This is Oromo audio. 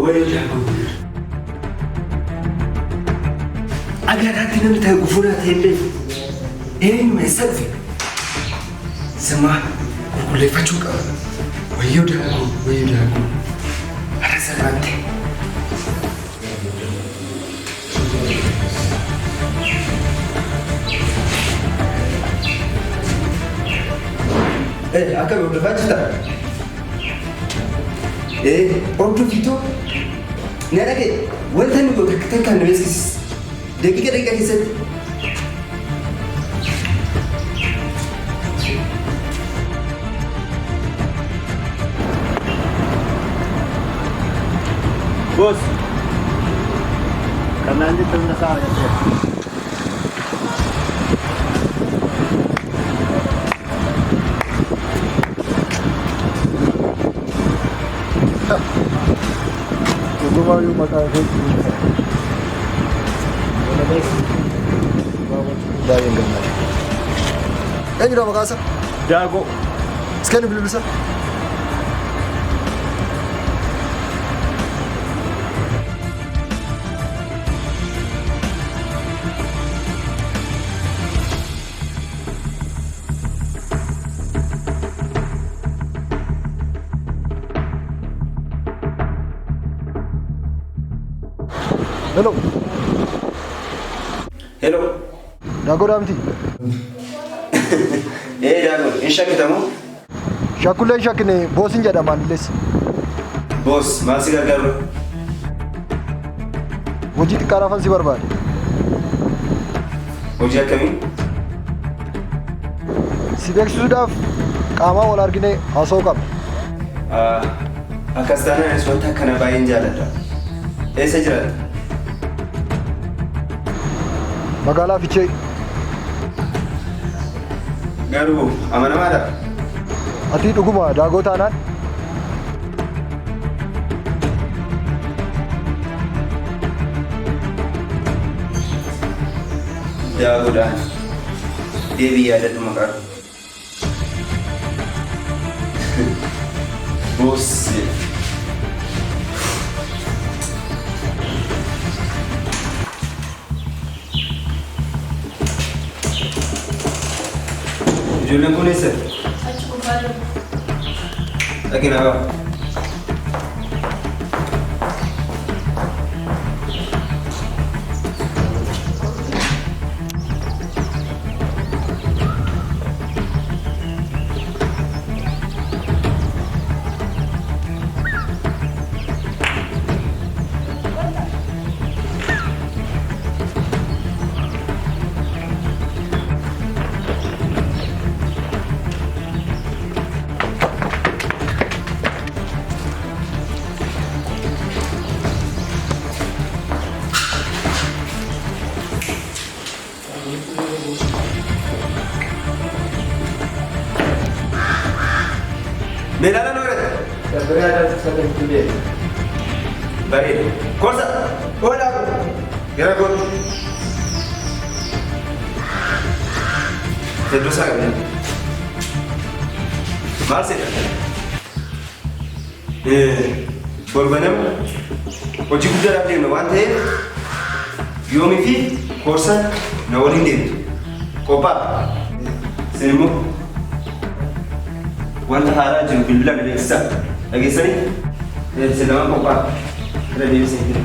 ويلها أجرات نمتها قفولات هندي إيه ما يسقفي سمع كل يفتشوك ويلها أنا سلامتي أكمل ولا فاتشتا أوتو فيتو نلاقي وين تاني بكتير كان نسيس دقيقة كيسة بوس كان عندي تنسى Gumawa yung mata-hit wala ba bawat bayang gamay kanyo na makasa Jago sekian belum bisa Hello. Hello. Dago Ramti. Dago. Insha kitamu? Shakula shakne boss inja da maniles. Boss, maal si gargaaru? Hojii xiqqaadhaaf si barbaade. Hojii akkamii? Si beeksisuudhaaf qaamaan wal argine haasa'uu qabna. Akkas taanaan wanta akkana baay'een jaalladha. Eessa jiraata? Magaalaa Fichee. Garuu amanamaadha. Ati dhuguma daagoo taanaan? Daagoodhaan deebii yaadadhu maqaa. Boossi. Ijoolleen kun eessa? Achi gubbaa jiru. Dhaqina baa. Meedhaan oolate. Dabbaree aadaa uffata itti beeku. Bareeda. Korsa. Oolaa kun. Gara kun. Hedduu isaa qabna. Maal sedha? Borbanamu hojii guddaadhaaf deemna waan ta'eef yoomii fi korsa na waliin deemtu. Qophaa. Isin immoo wanta haaraa jiru bilbila na beeksisa. Dhageessanii? Isin lama qophaa. Irra deebisee jiru.